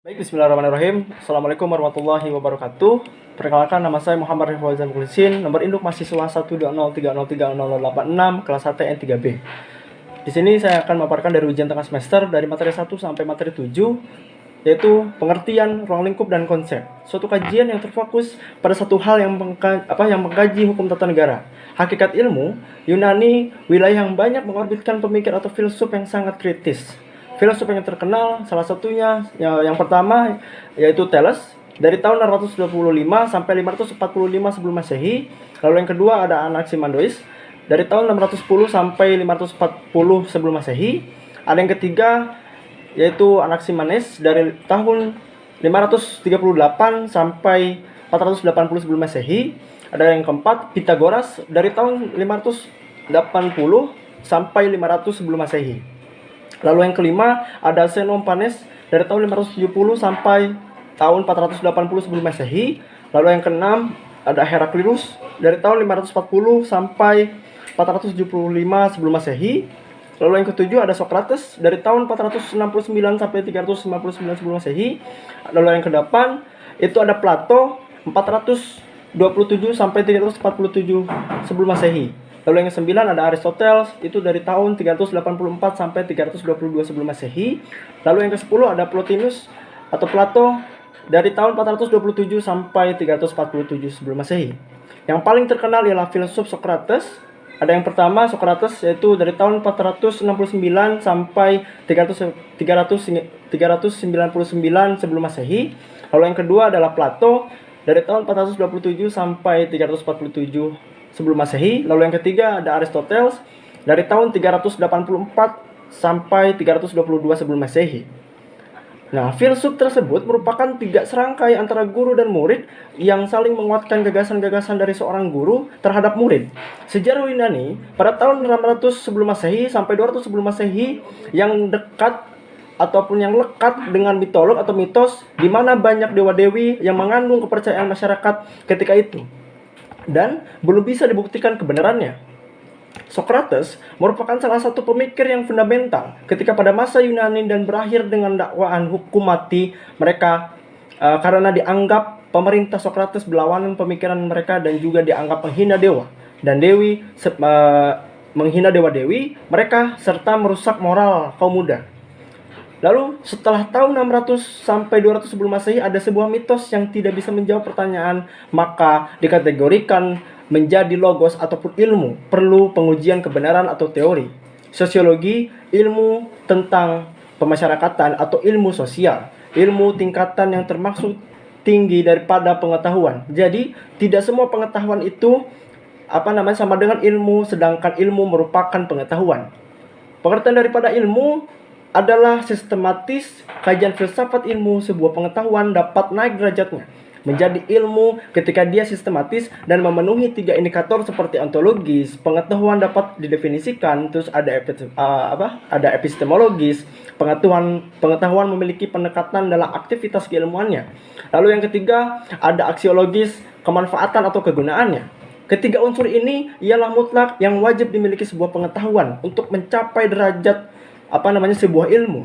Baik, bismillahirrahmanirrahim. Assalamualaikum warahmatullahi wabarakatuh. Perkenalkan, nama saya Muhammad Rifwaizan Mukhlisin, nomor induk mahasiswa 120303086, kelas 1 N3B. Di sini saya akan memaparkan dari ujian tengah semester dari materi 1 sampai materi 7, yaitu pengertian, ruang lingkup, dan konsep. Suatu kajian yang terfokus pada satu hal yang mengkaji hukum tata negara. Hakikat ilmu, Yunani, wilayah yang banyak mengorbitkan pemikir atau filsuf yang sangat kritis. Filsuf yang terkenal salah satunya yang pertama yaitu Thales dari tahun 625 sampai 545 sebelum Masehi. Lalu yang kedua ada Anaximandois dari tahun 610 sampai 540 sebelum Masehi. Ada yang ketiga yaitu Anaximenes dari tahun 538 sampai 480 sebelum Masehi. Ada yang keempat Pythagoras dari tahun 580 sampai 500 sebelum Masehi. Lalu yang kelima ada Xenophanes dari tahun 570 sampai tahun 480 sebelum Masehi. Lalu yang keenam ada Heraklius dari tahun 540 sampai 475 sebelum Masehi. Lalu yang ketujuh ada Socrates dari tahun 469 sampai 359 sebelum Masehi. Lalu yang kedelapan itu ada Plato 427 sampai 347 sebelum Masehi. Lalu yang ke-9 ada Aristoteles itu dari tahun 384 sampai 322 sebelum Masehi. Lalu yang ke-10 ada Plotinus atau Plato dari tahun 427 sampai 347 sebelum Masehi. Yang paling terkenal ialah filsuf Socrates. Ada yang pertama Socrates yaitu dari tahun 469 sampai 399 sebelum Masehi. Lalu yang kedua adalah Plato dari tahun 427 sampai 347 sebelum Masehi. Lalu yang ketiga ada Aristoteles dari tahun 384 sampai 322 sebelum Masehi. Nah, filsuf tersebut merupakan tiga serangkai antara guru dan murid yang saling menguatkan gagasan-gagasan dari seorang guru terhadap murid. Sejarah Yunani pada tahun 600 sebelum Masehi sampai 200 sebelum Masehi yang dekat ataupun yang lekat dengan mitolog atau mitos di mana banyak dewa-dewi yang mengandung kepercayaan masyarakat ketika itu dan belum bisa dibuktikan kebenarannya. Socrates merupakan salah satu pemikir yang fundamental ketika pada masa Yunani dan berakhir dengan dakwaan hukum mati mereka karena dianggap pemerintah Socrates berlawanan pemikiran mereka dan juga dianggap menghina dewa dan dewi, menghina dewa-dewi mereka serta merusak moral kaum muda. Lalu setelah tahun 600 sampai 200 sebelum Masehi ada sebuah mitos yang tidak bisa menjawab pertanyaan, maka dikategorikan menjadi logos ataupun ilmu, perlu pengujian kebenaran atau teori. Sosiologi, ilmu tentang pemasyarakatan atau ilmu sosial, ilmu tingkatan yang termaksud tinggi daripada pengetahuan. Jadi, tidak semua pengetahuan itu sama dengan ilmu, sedangkan ilmu merupakan pengetahuan. Pengertian daripada ilmu adalah sistematis kajian filsafat ilmu. Sebuah pengetahuan dapat naik derajatnya menjadi ilmu ketika dia sistematis dan memenuhi tiga indikator seperti ontologis, pengetahuan dapat didefinisikan, terus ada epistemologis, pengetahuan memiliki pendekatan dalam aktivitas keilmuannya. Lalu yang ketiga ada aksiologis, kemanfaatan atau kegunaannya. Ketiga unsur ini ialah mutlak yang wajib dimiliki sebuah pengetahuan untuk mencapai derajat sebuah ilmu.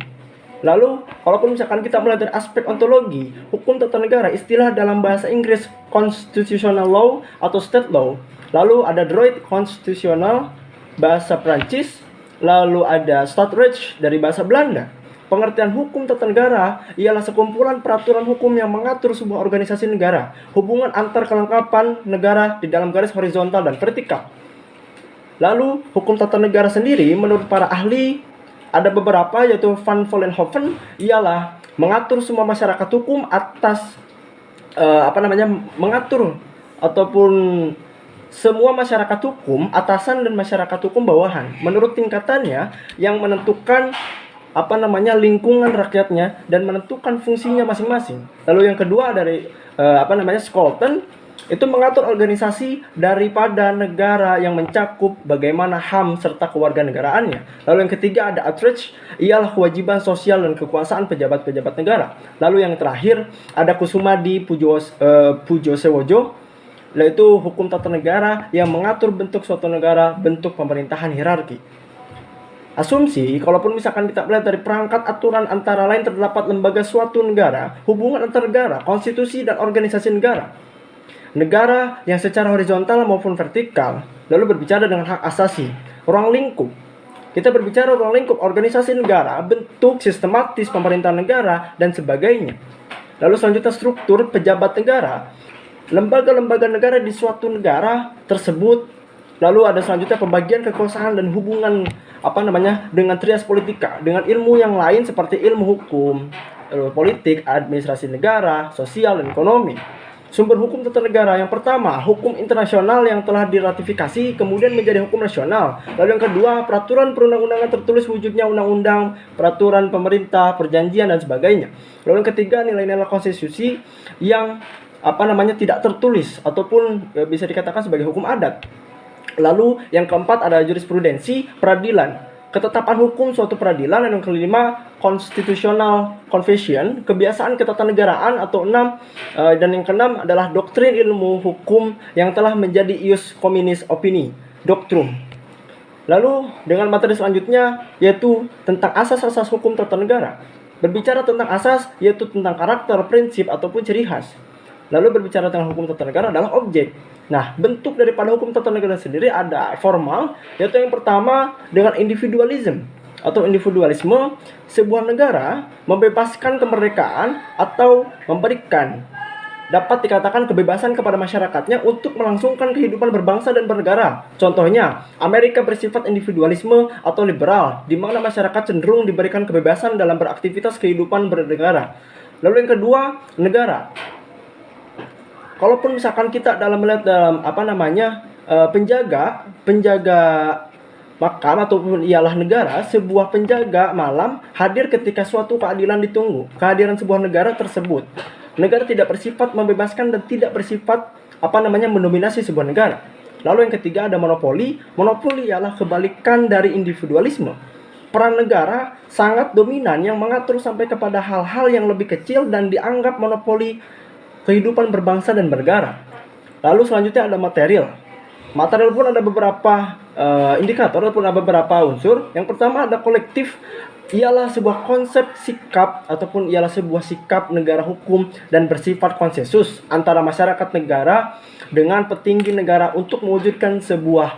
Lalu, kalaupun misalkan kita melihat dari aspek ontologi, hukum tata negara, istilah dalam bahasa Inggris constitutional law atau state law. Lalu ada droit constitutional bahasa Prancis, lalu ada staatsrecht dari bahasa Belanda. Pengertian hukum tata negara ialah sekumpulan peraturan hukum yang mengatur sebuah organisasi negara, hubungan antar kelengkapan negara di dalam garis horizontal dan vertikal. Lalu, hukum tata negara sendiri menurut para ahli ada beberapa, yaitu Van Vollenhoven ialah mengatur semua masyarakat hukum atas mengatur ataupun semua masyarakat hukum atasan dan masyarakat hukum bawahan menurut tingkatannya yang menentukan lingkungan rakyatnya dan menentukan fungsinya masing-masing. Lalu yang kedua dari Scholten itu mengatur organisasi daripada negara yang mencakup bagaimana HAM serta kewarganegaraannya. Lalu yang ketiga ada Utrecht, ialah kewajiban sosial dan kekuasaan pejabat-pejabat negara. Lalu yang terakhir ada Kusumadi Pujosewojo, yaitu hukum tata negara yang mengatur bentuk suatu negara, bentuk pemerintahan hierarki. Asumsi, kalaupun misalkan kita melihat dari perangkat aturan antara lain terdapat lembaga suatu negara, hubungan antar negara, konstitusi dan organisasi negara. Negara yang secara horizontal maupun vertikal, lalu berbicara dengan hak asasi, ruang lingkup. Kita berbicara ruang lingkup organisasi negara, bentuk sistematis pemerintahan negara, dan sebagainya. Lalu selanjutnya struktur pejabat negara, lembaga-lembaga negara di suatu negara tersebut. Lalu ada selanjutnya pembagian kekuasaan dan hubungan dengan trias politika, dengan ilmu yang lain seperti ilmu hukum, politik, administrasi negara, sosial, dan ekonomi. Sumber hukum tata negara yang pertama, hukum internasional yang telah diratifikasi kemudian menjadi hukum nasional. Lalu yang kedua, peraturan perundang-undangan tertulis wujudnya undang-undang, peraturan pemerintah, perjanjian, dan sebagainya. Lalu yang ketiga, nilai-nilai konstitusi yang tidak tertulis ataupun bisa dikatakan sebagai hukum adat. Lalu yang keempat ada jurisprudensi, peradilan, ketetapan hukum suatu peradilan. Dan yang kelima, constitutional confession, kebiasaan ketatanegaraan atau dan yang keenam adalah doktrin ilmu hukum yang telah menjadi ius communis opini, doctrum. Lalu dengan materi selanjutnya yaitu tentang asas-asas hukum tata negara. Berbicara tentang asas yaitu tentang karakter, prinsip ataupun ciri khas. Lalu berbicara tentang hukum tata negara adalah objek. Nah, bentuk daripada hukum tata negara sendiri ada formal, yaitu yang pertama dengan individualism atau individualisme, sebuah negara membebaskan kemerdekaan atau memberikan dapat dikatakan kebebasan kepada masyarakatnya untuk melangsungkan kehidupan berbangsa dan bernegara. Contohnya, Amerika bersifat individualisme atau liberal, di mana masyarakat cenderung diberikan kebebasan dalam beraktivitas kehidupan bernegara. Lalu yang kedua, negara. Kalaupun misalkan kita melihat dalam penjaga makam ataupun ialah negara, sebuah penjaga malam hadir ketika suatu keadilan ditunggu. Kehadiran sebuah negara tersebut. Negara tidak bersifat membebaskan dan tidak bersifat mendominasi sebuah negara. Lalu yang ketiga ada monopoli. Monopoli ialah kebalikan dari individualisme. Peran negara sangat dominan yang mengatur sampai kepada hal-hal yang lebih kecil dan dianggap monopoli kehidupan berbangsa dan bernegara. Lalu selanjutnya ada material. Material pun ada beberapa indikator ataupun ada beberapa unsur. Yang pertama ada kolektif, ialah sebuah konsep sikap ataupun ialah sebuah sikap negara hukum dan bersifat konsensus antara masyarakat negara dengan petinggi negara untuk mewujudkan sebuah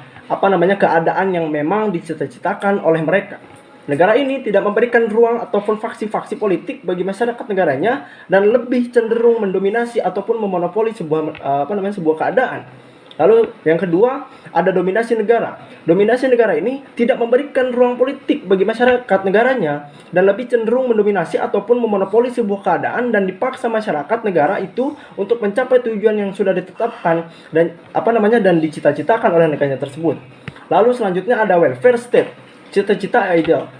keadaan yang memang dicita-citakan oleh mereka. Negara ini tidak memberikan ruang ataupun faksi-faksi politik bagi masyarakat negaranya dan lebih cenderung mendominasi ataupun memonopoli sebuah keadaan. Lalu yang kedua ada dominasi negara. Dominasi negara ini tidak memberikan ruang politik bagi masyarakat negaranya dan lebih cenderung mendominasi ataupun memonopoli sebuah keadaan dan dipaksa masyarakat negara itu untuk mencapai tujuan yang sudah ditetapkan dan dicita-citakan oleh negaranya tersebut. Lalu selanjutnya ada welfare state. Cita-cita ideal.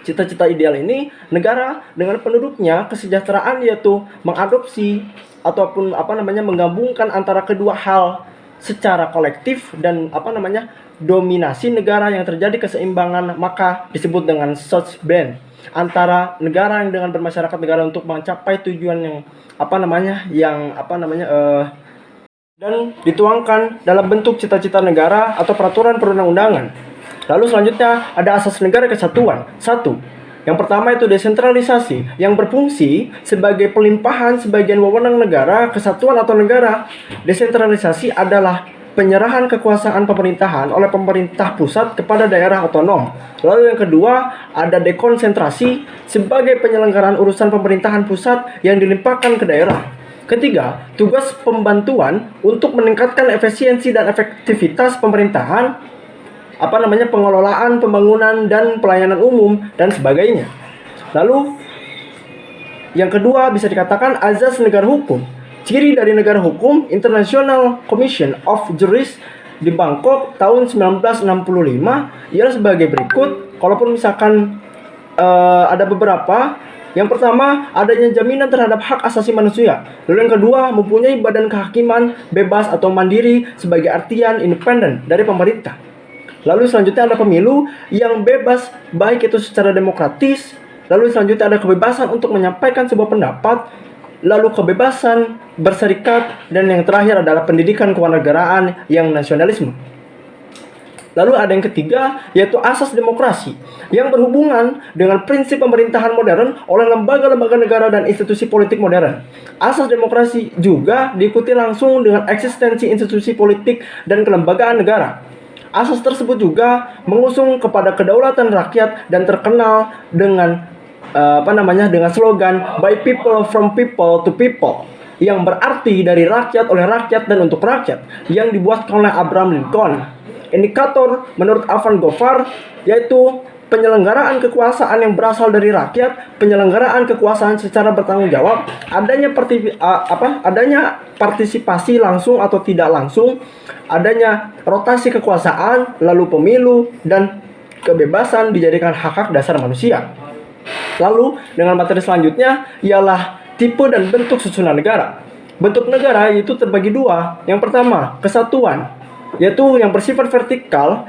Cita-cita ideal ini negara dengan penduduknya kesejahteraan yaitu mengadopsi ataupun menggabungkan antara kedua hal secara kolektif dan dominasi negara yang terjadi keseimbangan, maka disebut dengan such band antara negara yang dengan bermasyarakat negara untuk mencapai tujuan yang dan dituangkan dalam bentuk cita-cita negara atau peraturan perundang-undangan. Lalu selanjutnya ada asas negara kesatuan. 1. Yang pertama itu desentralisasi yang berfungsi sebagai pelimpahan sebagian wewenang negara, kesatuan atau negara. Desentralisasi adalah penyerahan kekuasaan pemerintahan oleh pemerintah pusat kepada daerah otonom. Lalu yang kedua ada dekonsentrasi sebagai penyelenggaraan urusan pemerintahan pusat yang dilimpahkan ke daerah. Ketiga, tugas pembantuan untuk meningkatkan efisiensi dan efektivitas pemerintahan, pengelolaan, pembangunan, dan pelayanan umum, dan sebagainya. Lalu, yang kedua bisa dikatakan azas negara hukum. Ciri dari negara hukum, International Commission of Jurists di Bangkok tahun 1965 ialah sebagai berikut. Kalaupun misalkan ada beberapa. Yang pertama, adanya jaminan terhadap hak asasi manusia. Lalu yang kedua, mempunyai badan kehakiman bebas atau mandiri sebagai artian independen dari pemerintah. Lalu selanjutnya ada pemilu yang bebas, baik itu secara demokratis. Lalu selanjutnya ada kebebasan untuk menyampaikan sebuah pendapat. Lalu kebebasan berserikat. Dan yang terakhir adalah pendidikan kewarganegaraan yang nasionalisme. Lalu ada yang ketiga, yaitu asas demokrasi, yang berhubungan dengan prinsip pemerintahan modern oleh lembaga-lembaga negara dan institusi politik modern. Asas demokrasi juga diikuti langsung dengan eksistensi institusi politik dan kelembagaan negara. Asas tersebut juga mengusung kepada kedaulatan rakyat dan terkenal dengan dengan slogan by people from people to people, yang berarti dari rakyat oleh rakyat dan untuk rakyat, yang dibuatkan oleh Abraham Lincoln. Indikator menurut Alvan Govar yaitu penyelenggaraan kekuasaan yang berasal dari rakyat, penyelenggaraan kekuasaan secara bertanggung jawab, adanya partisipasi langsung atau tidak langsung, adanya rotasi kekuasaan, lalu pemilu, dan kebebasan dijadikan hak-hak dasar manusia. Lalu dengan materi selanjutnya ialah tipe dan bentuk susunan negara. Bentuk negara itu terbagi dua. Yang pertama, kesatuan, yaitu yang bersifat vertikal.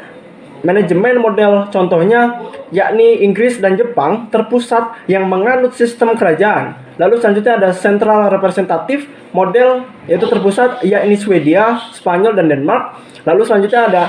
Manajemen model contohnya yakni Inggris dan Jepang terpusat yang menganut sistem kerajaan. Lalu selanjutnya ada sentral representatif model, yaitu terpusat yakni Swedia, Spanyol, dan Denmark. Lalu selanjutnya ada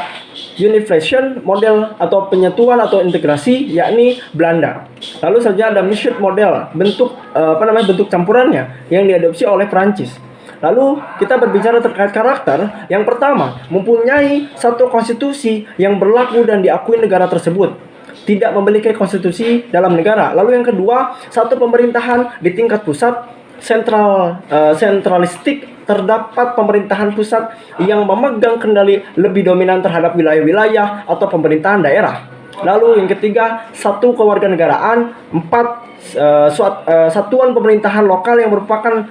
Uniflation model atau penyatuan atau integrasi yakni Belanda. Lalu selanjutnya ada Mixed model, bentuk campurannya yang diadopsi oleh Prancis. Lalu kita berbicara terkait karakter. Yang pertama, mempunyai satu konstitusi yang berlaku dan diakui negara tersebut, tidak memiliki konstitusi dalam negara. Lalu yang kedua, satu pemerintahan di tingkat pusat, sentralistik, terdapat pemerintahan pusat yang memegang kendali lebih dominan terhadap wilayah-wilayah atau pemerintahan daerah. Lalu yang ketiga, satu kewarganegaraan. Empat, satuan pemerintahan lokal yang merupakan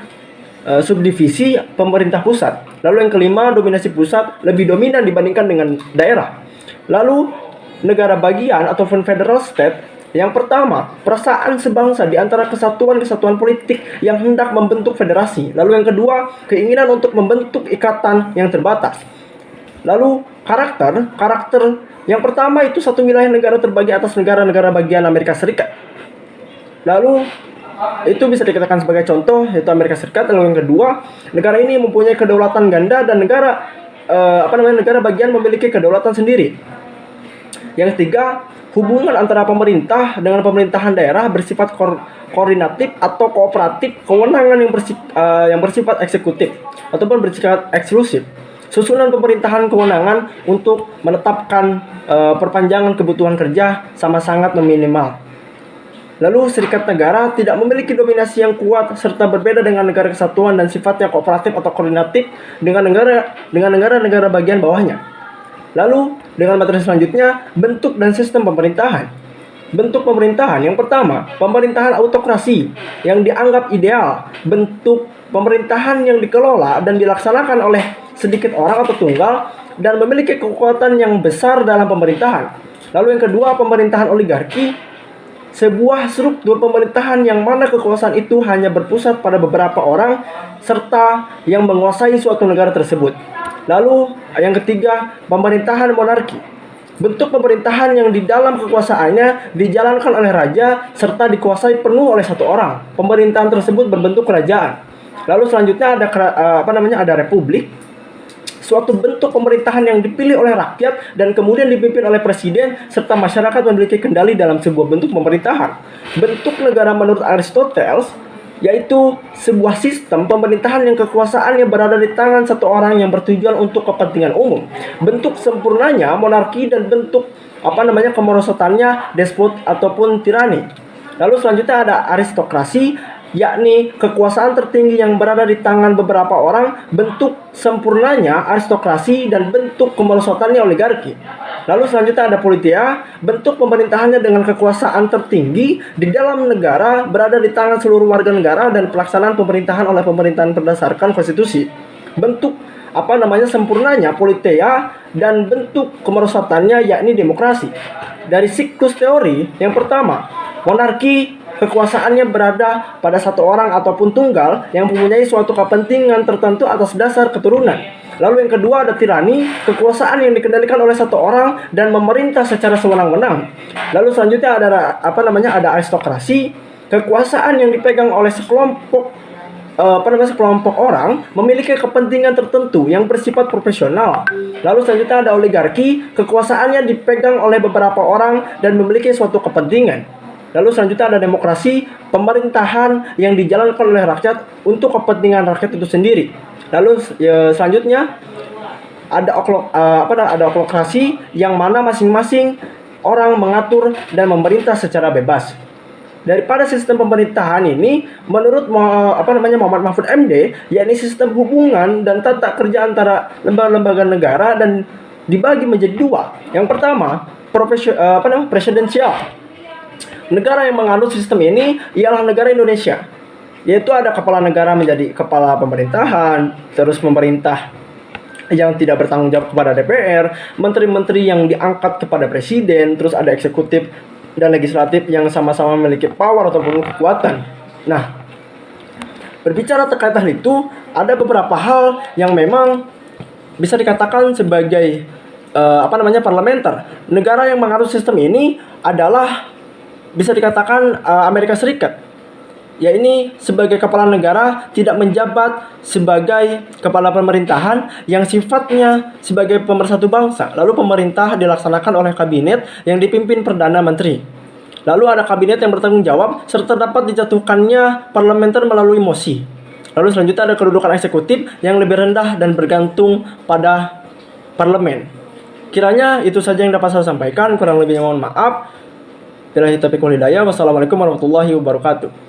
subdivisi pemerintah pusat. Lalu yang kelima, dominasi pusat lebih dominan dibandingkan dengan daerah. Lalu negara bagian atau federal state. Yang pertama, perasaan sebangsa di antara kesatuan-kesatuan politik yang hendak membentuk federasi. Lalu yang kedua, keinginan untuk membentuk ikatan yang terbatas. Lalu karakter yang pertama itu satu wilayah negara terbagi atas negara-negara bagian Amerika Serikat. Lalu itu bisa dikatakan sebagai contoh, yaitu Amerika Serikat. Lalu yang kedua, negara ini mempunyai kedaulatan ganda dan negara bagian memiliki kedaulatan sendiri. Yang ketiga, hubungan antara pemerintah dengan pemerintahan daerah bersifat koordinatif atau kooperatif, kewenangan yang bersifat eksekutif ataupun bersifat eksklusif. Susunan pemerintahan kewenangan untuk menetapkan perpanjangan kebutuhan kerja sama sangat minimal. Lalu serikat negara tidak memiliki dominasi yang kuat serta berbeda dengan negara kesatuan dan sifatnya kooperatif atau koordinatif dengan negara bagian bawahnya. Lalu dengan materi selanjutnya, bentuk dan sistem pemerintahan. Bentuk pemerintahan yang pertama, pemerintahan autokrasi yang dianggap ideal, bentuk pemerintahan yang dikelola dan dilaksanakan oleh sedikit orang atau tunggal dan memiliki kekuatan yang besar dalam pemerintahan. Lalu yang kedua, pemerintahan oligarki, sebuah struktur pemerintahan yang mana kekuasaan itu hanya berpusat pada beberapa orang serta yang menguasai suatu negara tersebut. Lalu yang ketiga, pemerintahan monarki. Bentuk pemerintahan yang di dalam kekuasaannya dijalankan oleh raja serta dikuasai penuh oleh satu orang. Pemerintahan tersebut berbentuk kerajaan. Lalu selanjutnya ada republik. Suatu bentuk pemerintahan yang dipilih oleh rakyat dan kemudian dipimpin oleh presiden serta masyarakat memiliki kendali dalam sebuah bentuk pemerintahan. Bentuk negara menurut Aristoteles yaitu sebuah sistem pemerintahan yang kekuasaannya berada di tangan satu orang yang bertujuan untuk kepentingan umum. Bentuk sempurnanya monarki dan bentuk kemerosotannya despot ataupun tirani. Lalu selanjutnya ada aristokrasi, yakni kekuasaan tertinggi yang berada di tangan beberapa orang. Bentuk sempurnanya aristokrasi dan bentuk kemerosotannya oligarki. Lalu selanjutnya ada politia, bentuk pemerintahannya dengan kekuasaan tertinggi di dalam negara berada di tangan seluruh warga negara dan pelaksanaan pemerintahan oleh pemerintahan berdasarkan konstitusi. Bentuk sempurnanya politia dan bentuk kemerosotannya yakni demokrasi. Dari siklus teori, yang pertama, monarki kekuasaannya berada pada satu orang ataupun tunggal yang mempunyai suatu kepentingan tertentu atas dasar keturunan. Lalu yang kedua ada tirani, kekuasaan yang dikendalikan oleh satu orang dan memerintah secara sewenang-wenang. Lalu selanjutnya ada aristokrasi, kekuasaan yang dipegang oleh sekelompok sekelompok orang memiliki kepentingan tertentu yang bersifat profesional. Lalu selanjutnya ada oligarki, kekuasaannya dipegang oleh beberapa orang dan memiliki suatu kepentingan. Lalu selanjutnya ada demokrasi, pemerintahan yang dijalankan oleh rakyat untuk kepentingan rakyat itu sendiri. Lalu selanjutnya ada oklokrasi yang mana masing-masing orang mengatur dan memerintah secara bebas. Daripada sistem pemerintahan ini, menurut Muhammad Mahfud MD, yakni sistem hubungan dan tata kerja antara lembaga-lembaga negara dan dibagi menjadi dua. Yang pertama, presidensial. Negara yang menganut sistem ini ialah negara Indonesia, yaitu ada kepala negara menjadi kepala pemerintahan, terus pemerintah yang tidak bertanggung jawab kepada DPR, menteri-menteri yang diangkat kepada presiden, terus ada eksekutif dan legislatif yang sama-sama memiliki power ataupun kekuatan. Nah, berbicara terkait hal itu, ada beberapa hal yang memang bisa dikatakan sebagai parlementer. Negara yang menganut sistem ini adalah bisa dikatakan Amerika Serikat. Ya, ini sebagai kepala negara tidak menjabat sebagai kepala pemerintahan yang sifatnya sebagai pemersatu bangsa. Lalu pemerintah dilaksanakan oleh kabinet yang dipimpin Perdana Menteri. Lalu ada kabinet yang bertanggung jawab serta dapat dijatuhkannya parlementer melalui mosi. Lalu selanjutnya ada kedudukan eksekutif yang lebih rendah dan bergantung pada parlemen. Kiranya itu saja yang dapat saya sampaikan, kurang lebihnya mohon maaf. Billahi taufiq wal hidayah. Wassalamualaikum warahmatullahi wabarakatuh.